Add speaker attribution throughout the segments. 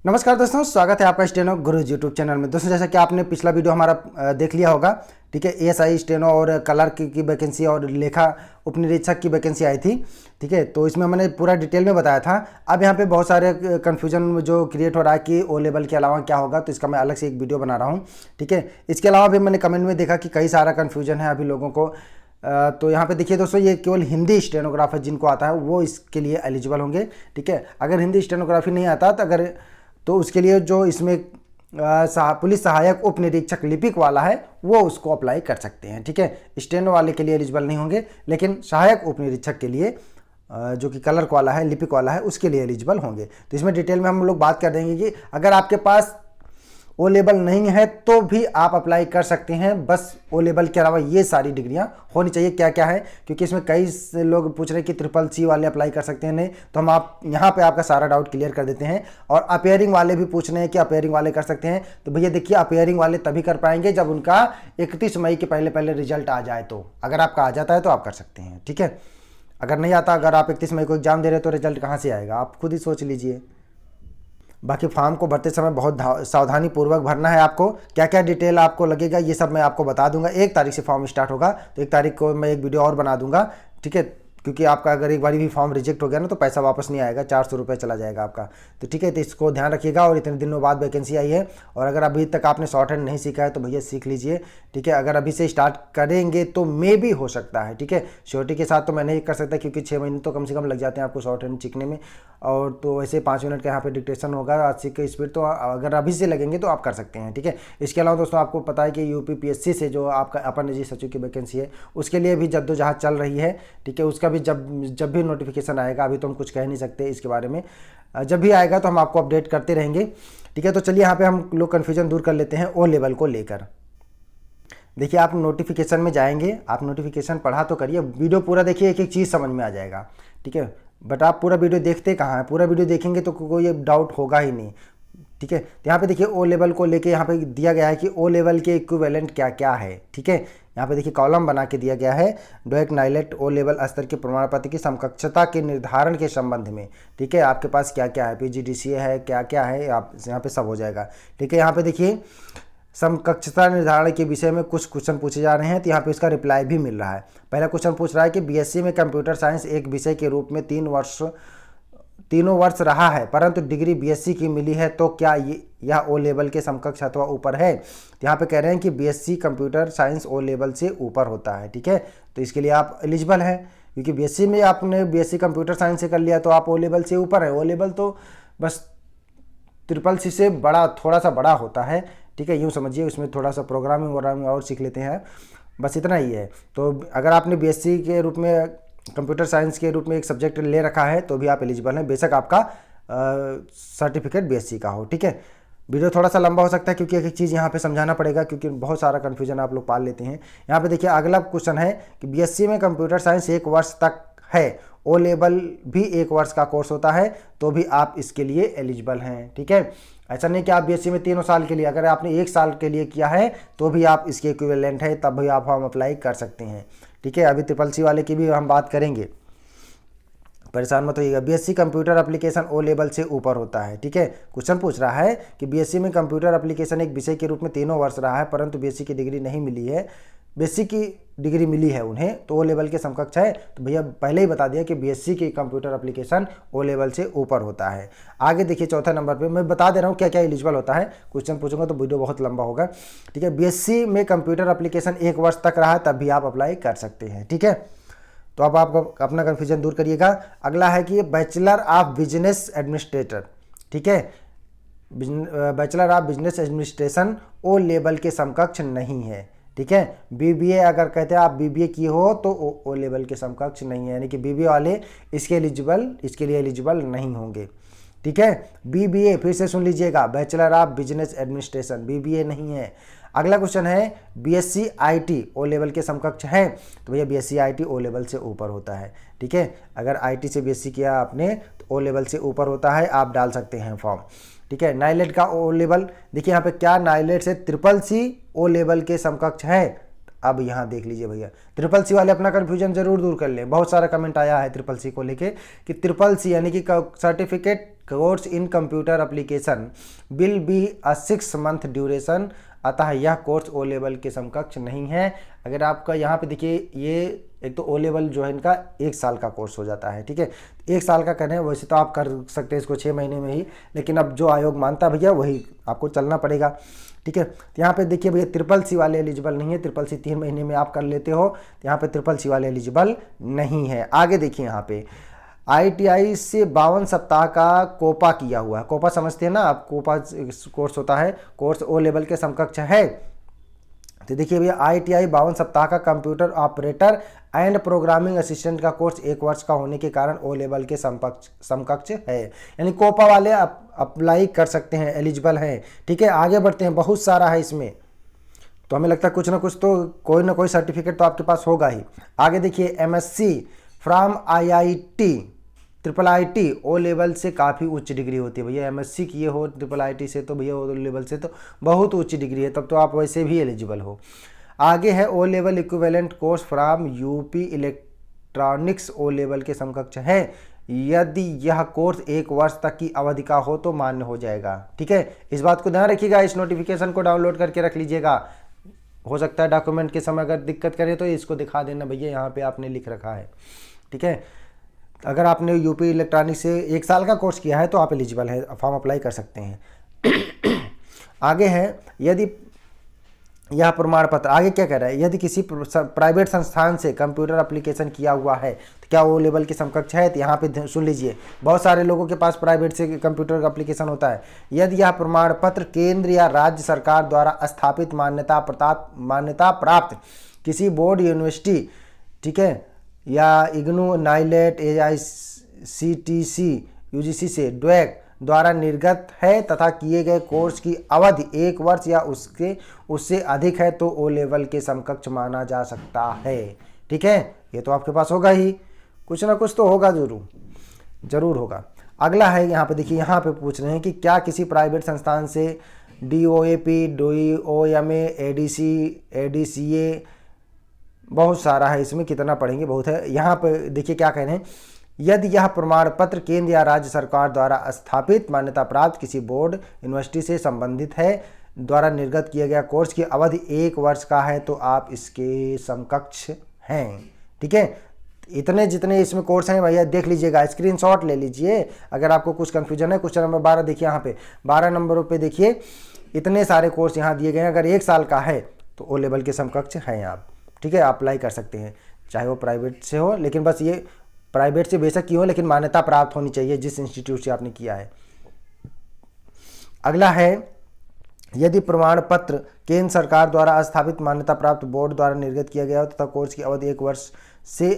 Speaker 1: नमस्कार दोस्तों, स्वागत है आपका स्टेनो गुरुज यूट्यूब चैनल में। दोस्तों, जैसा कि आपने पिछला वीडियो हमारा देख लिया होगा, ठीक है। एएसआई स्टेनो और कलर की वैकेंसी और लेखा उपनिरीक्षक की वैकेंसी आई थी, ठीक है। तो इसमें मैंने पूरा डिटेल में बताया था। अब यहाँ पे बहुत सारे कन्फ्यूजन जो क्रिएट हो रहा है कि ओ लेवल के अलावा क्या होगा, तो इसका मैं अलग से एक वीडियो बना रहा हूँ, ठीक है। इसके अलावा भी मैंने कमेंट में देखा कि कई सारा कन्फ्यूजन है अभी लोगों को। तो यहाँ पे देखिए दोस्तों, ये केवल हिंदी स्टेनोग्राफर जिनको आता है वो इसके लिए एलिजिबल होंगे, ठीक है। अगर हिंदी स्टेनोग्राफी नहीं आता तो उसके लिए जो इसमें पुलिस सहायक उप निरीक्षक लिपिक वाला है वो उसको अप्लाई कर सकते हैं, ठीक है। स्टेनो वाले के लिए एलिजिबल नहीं होंगे, लेकिन सहायक उप निरीक्षक के लिए जो कि क्लर्क वाला है, लिपिक वाला है, उसके लिए एलिजिबल होंगे। तो इसमें डिटेल में हम लोग बात कर देंगे कि अगर आपके पास ओ लेवल नहीं है तो भी आप अप्लाई कर सकते हैं। बस ओ लेवल के अलावा ये सारी डिग्रियां होनी चाहिए। क्या क्या है, क्योंकि इसमें कई लोग पूछ रहे हैं कि CCC वाले अप्लाई कर सकते हैं, नहीं तो हम यहाँ पे आपका सारा डाउट क्लियर कर देते हैं। और अपेयरिंग वाले भी पूछ रहे हैं कि अपेयरिंग वाले कर सकते हैं, तो भैया देखिए, अपेयरिंग वाले तभी कर पाएंगे जब उनका 31 मई के पहले रिजल्ट आ जाए। तो अगर आपका आ जाता है तो आप कर सकते हैं, ठीक है। अगर नहीं आता, अगर आप 31 मई को एग्जाम दे रहे हैं तो रिजल्ट कहाँ से आएगा, आप खुद ही सोच लीजिए। बाकी फॉर्म को भरते समय बहुत सावधानी पूर्वक भरना है आपको। क्या क्या डिटेल आपको लगेगा ये सब मैं आपको बता दूंगा। 1 तारीख से फॉर्म स्टार्ट होगा, तो 1 तारीख को मैं एक वीडियो और बना दूंगा, ठीक है। क्योंकि आपका अगर एक बार भी फॉर्म रिजेक्ट हो गया ना तो पैसा वापस नहीं आएगा, 400 रुपये चला जाएगा आपका। तो ठीक है, तो इसको ध्यान रखिएगा। और इतने दिनों बाद वैकेंसी आई है, और अगर अभी तक आपने शॉर्ट हैंड नहीं सीखा है तो भैया सीख लीजिए, ठीक है। अगर अभी से स्टार्ट करेंगे तो मे भी हो सकता है, ठीक है। श्योरिटी के साथ तो मैं नहीं कर सकता, क्योंकि 6 महीने तो कम से कम लग जाते हैं आपको शॉर्ट हैंड सीखने में। और तो वैसे 5 मिनट का यहाँ पे डिक्टेशन होगा, 80 की स्पीड, तो अगर अभी से लगेंगे तो आप कर सकते हैं, ठीक है। इसके अलावा दोस्तों, आपको पता है कि UPPSC से जो आपका अपर निजी सचिव की वैकेंसी है उसके लिए भी जद्दोजहद चल रही है, ठीक है। उसका भी जब भी नोटिफिकेशन आएगा, अभी तो हम कुछ कह नहीं सकते इसके बारे में, जब भी आएगा तो हम आपको अपडेट करते रहेंगे, ठीक है। तो चलिए यहाँ पे हम लोग कन्फ्यूजन दूर कर लेते हैं ओ लेवल को लेकर। देखिए, आप नोटिफिकेशन में जाएंगे, आप नोटिफिकेशन पढ़ा तो करिए, वीडियो पूरा देखिए, एक एक चीज़ समझ में आ जाएगा, ठीक है। बट आप पूरा वीडियो देखते कहाँ हैं? पूरा वीडियो देखेंगे तो कोई डाउट होगा ही नहीं, ठीक है। तो यहाँ पे देखिए, ओ लेवल को लेके यहाँ पे दिया गया है कि ओ लेवल के इक्विवेलेंट क्या क्या है, ठीक है। यहाँ पे देखिए कॉलम बना के दिया गया है, डोएक नाइलेट ओ लेवल स्तर के प्रमाण पत्र की समकक्षता के निर्धारण के संबंध में, ठीक है। आपके पास क्या क्या है, PGDCA है, क्या क्या है, आप यहाँ पे सब हो जाएगा, ठीक है। यहाँ पे देखिए, समकक्षता निर्धारण के विषय में कुछ क्वेश्चन पूछे जा रहे हैं, तो यहाँ पे इसका रिप्लाई भी मिल रहा है। पहला क्वेश्चन पूछ रहा है कि BSc में कंप्यूटर साइंस एक विषय के रूप में तीनों वर्ष रहा है, परंतु डिग्री BSc की मिली है, तो क्या यह ओ लेवल के समकक्ष अथवा ऊपर है। तो यहाँ पे कह रहे हैं कि BSc computer science O level से ऊपर होता है, ठीक है। तो इसके लिए आप एलिजिबल हैं, क्योंकि BSc में आपने BSc कंप्यूटर साइंस से कर लिया तो आप ओ लेवल से ऊपर है। ओ लेवल तो बस CCC से बड़ा, थोड़ा सा बड़ा होता है, ठीक है। यूँ समझिए, उसमें थोड़ा सा प्रोग्रामिंग और सीख लेते हैं, बस इतना ही है। तो अगर आपने BSc के रूप में, कंप्यूटर साइंस के रूप में एक सब्जेक्ट ले रखा है तो भी आप एलिजिबल हैं, बेशक आपका सर्टिफिकेट BSc का हो, ठीक है। वीडियो थोड़ा सा लंबा हो सकता है, क्योंकि एक एक चीज़ यहाँ पे समझाना पड़ेगा, क्योंकि बहुत सारा कन्फ्यूजन आप लोग पाल लेते हैं। यहाँ पे देखिए, अगला क्वेश्चन है कि BSc में कंप्यूटर साइंस 1 वर्ष तक है, ओ लेवल भी 1 वर्ष का कोर्स होता है, तो भी आप इसके लिए एलिजिबल हैं, ठीक है। ऐसा नहीं कि आप BSc में 3 साल के लिए, अगर आपने 1 साल के लिए किया है तो भी आप इसके इक्विवेलेंट है, तब भी आप फॉर्म अप्लाई कर सकते हैं, ठीक है। अभी CCC वाले की भी हम बात करेंगे, परेशान मत होइएगा। BSc computer application O level से ऊपर होता है, ठीक है। क्वेश्चन पूछ रहा है कि BSc में कंप्यूटर एप्लीकेशन एक विषय के रूप में 3 वर्ष रहा है, परंतु BSc की डिग्री नहीं मिली है, BSc की डिग्री मिली है उन्हें, तो ओ लेवल के समकक्ष है। तो भैया पहले ही बता दिया कि BSc की कंप्यूटर एप्लीकेशन ओ लेवल से ऊपर होता है। आगे देखिए, चौथा नंबर पे मैं बता दे रहा हूँ क्या क्या एलिजिबल होता है। क्वेश्चन पूछूंगा तो वीडियो बहुत लंबा होगा, ठीक है। BSc में कंप्यूटर एप्लीकेशन 1 वर्ष तक रहा है, तब भी आप अप्लाई कर सकते हैं, ठीक है। तो अब आप अपना कन्फ्यूजन दूर करिएगा। अगला है कि बैचलर ऑफ बिजनेस एडमिनिस्ट्रेटर, ठीक है। Bachelor of business administration O level के समकक्ष नहीं है, ठीक है। BBA अगर कहते हैं आप BBA की हो तो ओ लेवल के समकक्ष नहीं है, यानी कि BBA वाले इसके लिए एलिजिबल नहीं होंगे, ठीक है। BBA फिर से सुन लीजिएगा, bachelor of business administration, BBA नहीं है। अगला क्वेश्चन है BSc IT ओ लेवल के समकक्ष है, तो भैया BSc IT ओ लेवल से ऊपर होता है, ठीक है। अगर IT से BSc किया आपने तो ओ लेवल से ऊपर होता है, आप डाल सकते हैं फॉर्म, ठीक है। नाइलेट का ओ लेवल देखिए, यहाँ पे क्या नाइलेट से CCC ओ लेवल के समकक्ष है, अब यहाँ देख लीजिए भैया, ट्रिपल सी वाले अपना कन्फ्यूजन जरूर दूर कर लें। बहुत सारा कमेंट आया है ट्रिपल सी को लेके कि ट्रिपल सी यानी कि certificate course in computer application will be a 6 month duration, अतः यह कोर्स ओ लेवल के समकक्ष नहीं है। अगर आपका यहाँ पे देखिए, ये एक तो ओ लेवल जो है इनका 1 साल का कोर्स हो जाता है, ठीक है। 1 साल का करें, वैसे तो आप कर सकते हैं इसको 6 महीने में ही, लेकिन अब जो आयोग मानता है भैया वही आपको चलना पड़ेगा, ठीक है। तो यहाँ पे देखिए भैया ट्रिपल सी वाले एलिजिबल नहीं है, ट्रिपल सी 3 महीने में आप कर लेते हो, तो यहाँ पे ट्रिपल सी वाले एलिजिबल नहीं है। आगे देखिए यहाँ पे ITI से 52 सप्ताह का कोपा किया हुआ है। कोपा समझते हैं ना आप, कोपा कोर्स होता है, कोर्स ओ लेवल के समकक्ष है। तो देखिए भैया ITI 52 सप्ताह का computer operator and programming assistant का कोर्स 1 वर्ष का होने के कारण ओ लेवल के समकक्ष है, यानी कोपा वाले अप्लाई कर सकते हैं, एलिजिबल हैं, ठीक है। आगे बढ़ते हैं, बहुत सारा है इसमें, तो हमें लगता है कुछ ना कुछ तो कोई ना कोई सर्टिफिकेट तो आपके पास होगा ही। आगे देखिए MSc from IIT triple IT O level से काफ़ी उच्च डिग्री होती है भैया। MSc किए हो ट्रिपल IT से तो भैया ओ लेवल से तो बहुत उच्च डिग्री है, तब तो आप वैसे भी एलिजिबल हो। आगे है O level equivalent course from UP electronics O level के समकक्ष है, यदि यह कोर्स 1 वर्ष तक की अवधि का हो तो मान्य हो जाएगा, ठीक है। इस बात को ध्यान रखिएगा, इस नोटिफिकेशन को डाउनलोड करके रख लीजिएगा। हो सकता है डॉक्यूमेंट के समय अगर दिक्कत करे तो इसको दिखा देना भैया, यहाँ पे आपने लिख रखा है, ठीक है। अगर आपने UP इलेक्ट्रॉनिक से 1 साल का कोर्स किया है तो आप एलिजिबल है, फॉर्म अप्लाई कर सकते हैं। आगे है, यदि यह प्रमाण पत्र, आगे क्या कह रहा है, यदि किसी प्राइवेट संस्थान से कंप्यूटर एप्लीकेशन किया हुआ है तो क्या वो लेवल के समकक्ष है। तो यहाँ पे सुन लीजिए, बहुत सारे लोगों के पास प्राइवेट से कंप्यूटर का एप्लीकेशन होता है। यदि यह प्रमाण पत्र केंद्र या राज्य सरकार द्वारा स्थापित मान्यता प्राप्त किसी बोर्ड, यूनिवर्सिटी, ठीक है, या इग्नू, नाइलेट, AICTC, UGC से ड्वेक द्वारा निर्गत है तथा किए गए कोर्स की अवधि 1 वर्ष या उससे अधिक है तो ओ लेवल के समकक्ष माना जा सकता है, ठीक है। ये तो आपके पास होगा ही, कुछ ना कुछ तो होगा, जरूर होगा। अगला है यहाँ पे देखिए, यहाँ पे पूछ रहे हैं कि क्या किसी प्राइवेट संस्थान से DOAP, DOMA, ADCA, बहुत सारा है इसमें, कितना पढ़ेंगे, बहुत है। यहाँ पे देखिए क्या कह रहे हैं, यदि यह प्रमाण पत्र केंद्र या राज्य सरकार द्वारा स्थापित मान्यता प्राप्त किसी बोर्ड, यूनिवर्सिटी से संबंधित है, द्वारा निर्गत किया गया कोर्स की अवधि 1 वर्ष का है तो आप इसके समकक्ष हैं, ठीक है। इतने जितने इसमें कोर्स हैं भैया देख लीजिएगा, स्क्रीनशॉट ले लीजिए। अगर आपको कुछ कन्फ्यूजन है, क्वेश्चन नंबर 12 देखिए, यहाँ पे 12 नंबरों पे देखिए इतने सारे कोर्स यहाँ दिए गए हैं। अगर 1 साल का है तो ओ लेवल के समकक्ष हैं आप, ठीक है, अप्लाई कर सकते हैं, चाहे वो प्राइवेट से हो, लेकिन बस ये प्राइवेट से बेशक की हो लेकिन मान्यता प्राप्त होनी चाहिए जिस इंस्टीट्यूट से आपने किया है। अगला है, यदि प्रमाण पत्र केंद्र सरकार द्वारा स्थापित मान्यता प्राप्त बोर्ड द्वारा निर्गत किया गया हो तथा कोर्स की अवधि 1 वर्ष से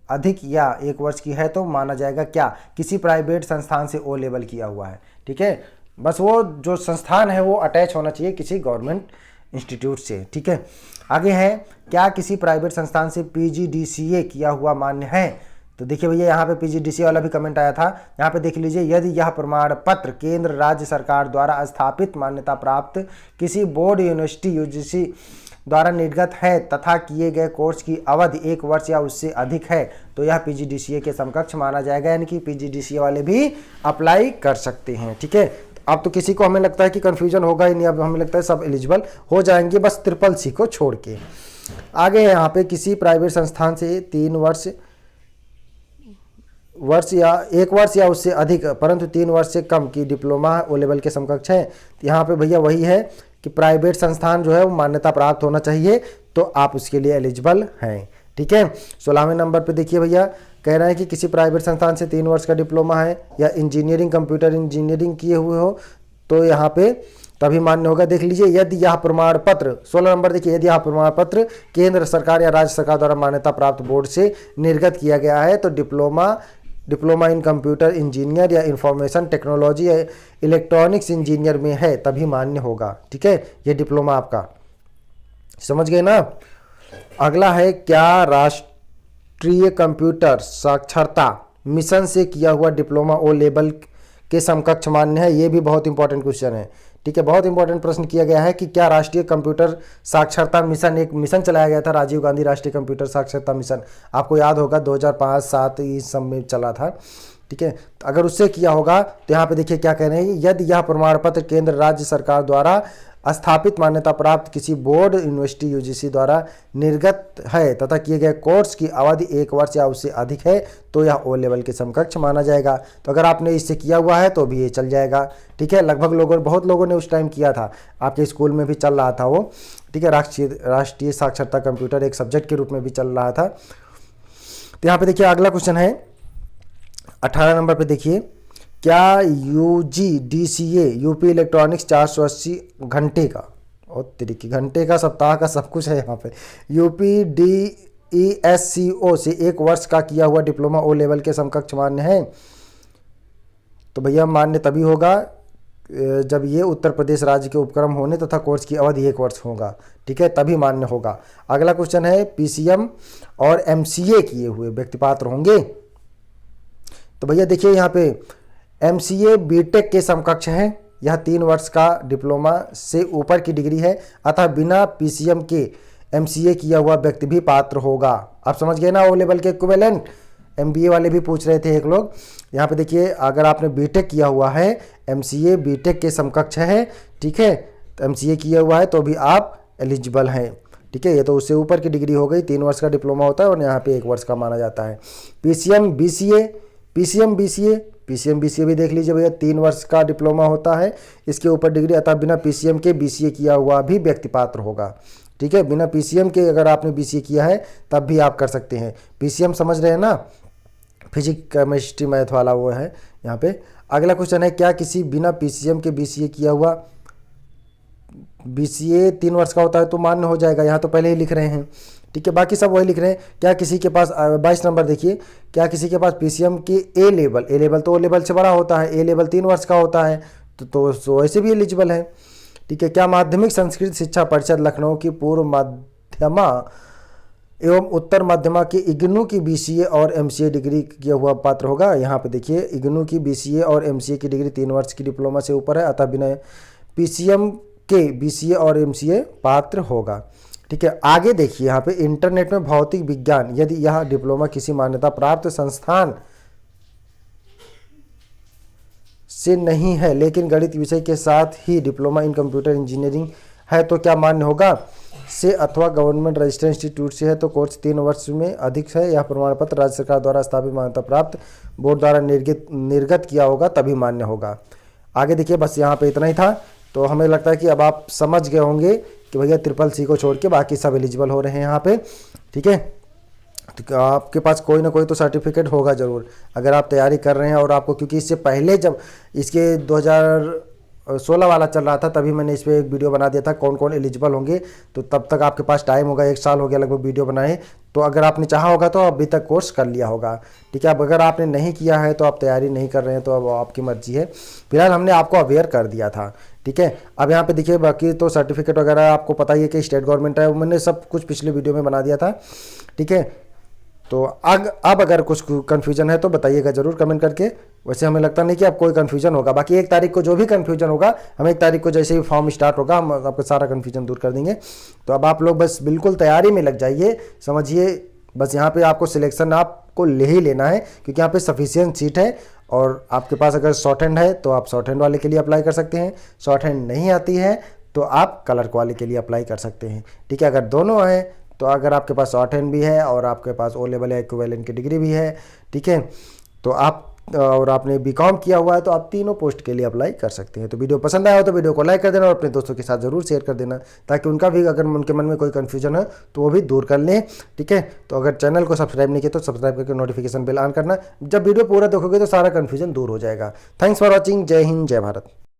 Speaker 1: अधिक या 1 वर्ष की है तो माना जाएगा क्या, किसी प्राइवेट संस्थान से ओ लेवल किया हुआ है, ठीक है। बस वो जो संस्थान है वो अटैच होना चाहिए किसी गवर्नमेंट इंस्टीट्यूट से, ठीक है। आगे है, क्या किसी प्राइवेट संस्थान से PGDCA किया हुआ मान्य है। तो देखिए भैया यहाँ पे PGDCA वाला भी कमेंट आया था, यहाँ पे देख लीजिए, यदि यह प्रमाण पत्र केंद्र राज्य सरकार द्वारा स्थापित मान्यता प्राप्त किसी बोर्ड, यूनिवर्सिटी, UGC द्वारा निर्गत है तथा किए गए कोर्स की अवधि 1 वर्ष या उससे अधिक है तो यह PGDCA के समकक्ष माना जाएगा, यानी कि PGDCA वाले भी अप्लाई कर सकते हैं, ठीक है। अब तो किसी को हमें लगता है कि कन्फ्यूजन होगा ही नहीं, अब हमें लगता है सब एलिजिबल हो जाएंगे, बस ट्रिपल सी को छोड़ के। आगे है यहाँ पे, किसी प्राइवेट संस्थान से 3 वर्ष या 1 वर्ष या उससे अधिक परंतु 3 वर्ष से कम की डिप्लोमा ओ लेवल के समकक्ष है। यहाँ पे भैया वही है कि प्राइवेट संस्थान जो है वो मान्यता प्राप्त होना चाहिए तो आप उसके लिए एलिजिबल हैं, ठीक है। 16वें नंबर पे देखिए भैया, कह रहा है कि किसी प्राइवेट संस्थान से 3 वर्ष का डिप्लोमा है या इंजीनियरिंग, कंप्यूटर इंजीनियरिंग किए हुए हो तो यहाँ पे तभी मान्य होगा। देख लीजिए, यदि यह प्रमाण पत्र, 16 नंबर देखिए, यदि यह प्रमाण पत्र केंद्र सरकार या राज्य सरकार द्वारा मान्यता प्राप्त बोर्ड से निर्गत किया गया है तो डिप्लोमा इन कंप्यूटर इंजीनियर या इंफॉर्मेशन टेक्नोलॉजी या इलेक्ट्रॉनिक्स इंजीनियर में है तभी मान्य होगा, ठीक है। ये डिप्लोमा आपका, समझ गए ना। अगला है, क्या राष्ट्रीय कंप्यूटर साक्षरता मिशन से किया हुआ डिप्लोमा ओ लेवल के समकक्ष मान्य है। ये भी बहुत इंपॉर्टेंट क्वेश्चन है, ठीक है। बहुत इंपॉर्टेंट प्रश्न किया गया है कि क्या राष्ट्रीय कंप्यूटर साक्षरता मिशन, एक मिशन चलाया गया था राजीव गांधी राष्ट्रीय कंप्यूटर साक्षरता मिशन, आपको याद होगा 2005-7 इस सब में चला था, ठीक है। अगर उससे किया होगा तो यहाँ पे देखिए क्या कह रहे हैं, यदि यह प्रमाण पत्र केंद्र राज्य सरकार द्वारा स्थापित मान्यता प्राप्त किसी बोर्ड, यूनिवर्सिटी, यूजीसी द्वारा निर्गत है तथा किए गए कोर्स की अवधि 1 वर्ष या उससे अधिक है तो यह ओ लेवल के समकक्ष माना जाएगा। तो अगर आपने इससे किया हुआ है तो भी ये चल जाएगा, ठीक है। लगभग बहुत लोगों ने उस टाइम किया था, आपके स्कूल में भी चल रहा था वो, ठीक है। राष्ट्रीय साक्षरता कंप्यूटर एक सब्जेक्ट के रूप में भी चल रहा था। तो यहाँ पे देखिए अगला क्वेश्चन है 18 नंबर पे देखिए, क्या UGDCA यूपी इलेक्ट्रॉनिक्स 480 घंटे का और तरीके घंटे का सप्ताह का सब कुछ है यहाँ पे, UPDESCO से 1 वर्ष का किया हुआ डिप्लोमा ओ लेवल के समकक्ष मान्य है? तो भैया मान्य तभी होगा जब ये उत्तर प्रदेश राज्य के उपक्रम होने तथा कोर्स की अवधि 1 वर्ष होगा, ठीक है, तभी मान्य होगा। अगला क्वेश्चन है, PCM और MCA किए हुए व्यक्ति पात्र होंगे? तो भैया देखिए यहाँ पे MCA बीटेक के समकक्ष है, यह 3 वर्ष का डिप्लोमा से ऊपर की डिग्री है, अतः बिना PCM के MCA किया हुआ व्यक्ति भी पात्र होगा। आप समझ गए ना, ओ लेवल के इक्विवेलेंट। MBA वाले भी पूछ रहे थे एक लोग, यहाँ पे देखिए अगर आपने बीटेक किया हुआ है, MCA बीटेक के समकक्ष है, ठीक है, तो MCA किया हुआ है तो भी आप एलिजिबल हैं, ठीक है। ये तो उससे ऊपर की डिग्री हो गई, 3 वर्ष का डिप्लोमा होता है और यहाँ पे 1 वर्ष का माना जाता है। PCM BCA भी देख लीजिए भैया, 3 वर्ष का डिप्लोमा होता है, इसके ऊपर डिग्री, अतः बिना PCM के BCA किया हुआ भी व्यक्ति पात्र होगा, ठीक है। बिना PCM के अगर आपने BCA किया है तब भी आप कर सकते हैं। PCM समझ रहे हैं ना, फिजिक्स केमिस्ट्री मैथ वाला वो है यहाँ पे। अगला क्वेश्चन है, क्या किसी बिना PCM के BCA किया हुआ, BCA 3 वर्ष का होता है तो मान्य हो जाएगा, यहाँ तो पहले ही लिख रहे हैं, ठीक है, बाकी सब वही लिख रहे हैं। क्या किसी के पास 22 नंबर देखिए, क्या किसी के पास PCM की ए लेवल तो ओ लेवल से बड़ा होता है, ए लेवल 3 वर्ष का होता है तो वैसे भी एलिजिबल है, ठीक है। क्या माध्यमिक संस्कृत शिक्षा परिषद लखनऊ की पूर्व माध्यमा एवं उत्तर माध्यमा की इग्नू की BCA और MCA डिग्री किया हुआ पात्र होगा? यहाँ पे देखिए इग्नू की BCA और MCA की डिग्री 3 वर्ष की डिप्लोमा से ऊपर है, अतः बिना PCM के BCA और MCA पात्र होगा, ठीक है। आगे देखिए यहाँ पे, इंटरनेट में भौतिक विज्ञान यदि यह डिप्लोमा किसी मान्यता प्राप्त संस्थान से नहीं है लेकिन गणित विषय के साथ ही डिप्लोमा इन कंप्यूटर इंजीनियरिंग है तो क्या मान्य होगा? से अथवा गवर्नमेंट रजिस्टर्ड इंस्टीट्यूट से है तो कोर्स 3 वर्ष में अधिक है, यह प्रमाण पत्र राज्य सरकार द्वारा स्थापित मान्यता प्राप्त बोर्ड द्वारा निर्गत किया होगा तभी मान्य होगा। आगे देखिए, बस यहाँ पे इतना ही था। तो हमें लगता है कि अब आप समझ गए होंगे कि भैया CCC को छोड़ के बाकी सब एलिजिबल हो रहे हैं यहाँ पे, ठीक है। तो आपके पास कोई ना कोई तो सर्टिफिकेट होगा ज़रूर अगर आप तैयारी कर रहे हैं। और आपको, क्योंकि इससे पहले जब इसके 2016 वाला चल रहा था तभी मैंने इस पर एक वीडियो बना दिया था कौन कौन एलिजिबल होंगे, तो तब तक आपके पास टाइम होगा, 1 साल हो गया लगभग वीडियो बनाए, तो अगर आपने चाहा होगा तो अभी तक कोर्स कर लिया होगा, ठीक है। अब अगर आपने नहीं किया है तो आप तैयारी नहीं कर रहे हैं तो अब आपकी मर्जी है, फिलहाल हमने आपको अवेयर कर दिया था, ठीक है। अब यहाँ पे देखिए बाकी तो सर्टिफिकेट वगैरह आपको पता ही है कि स्टेट गवर्नमेंट है, वो मैंने सब कुछ पिछले वीडियो में बना दिया था, ठीक है। तो अब अगर कुछ कन्फ्यूजन है तो बताइएगा ज़रूर कमेंट करके। वैसे हमें लगता नहीं कि अब कोई कन्फ्यूजन होगा, बाकी 1 तारीख को जो भी कन्फ्यूजन होगा, हम 1 तारीख को जैसे ही फॉर्म स्टार्ट होगा हम आपका सारा कन्फ्यूजन दूर कर देंगे। तो अब आप लोग बस बिल्कुल तैयारी में लग जाइए, समझिए। बस यहाँ पे आपको सिलेक्शन आपको ले ही लेना है क्योंकि यहाँ पे सफिशिएंट सीट है। और आपके पास अगर शॉर्ट हैंड है तो आप शॉर्ट हैंड वाले के लिए अप्लाई कर सकते हैं, शॉर्ट हैंड नहीं आती है तो आप कलर वाले के लिए अप्लाई कर सकते हैं, ठीक है। अगर दोनों हैं तो अगर आपके पास शॉर्ट हैंड भी है और आपके पास ओ लेवल या इक्विवेलेंट की डिग्री भी है, ठीक है, तो आप और आपने BCom किया हुआ है तो आप तीनों पोस्ट के लिए अप्लाई कर सकते हैं। तो वीडियो पसंद आया हो तो वीडियो को लाइक कर देना और अपने दोस्तों के साथ ज़रूर शेयर कर देना ताकि उनका भी अगर उनके मन में कोई कन्फ्यूजन है तो वो भी दूर कर लें, ठीक है। तो अगर चैनल को सब्सक्राइब नहीं किया तो सब्सक्राइब करके नोटिफिकेशन बेल ऑन करना, जब वीडियो पूरा देखोगे तो सारा कन्फ्यूजन दूर हो जाएगा। थैंक्स फॉर वॉचिंग, जय हिंद, जय भारत।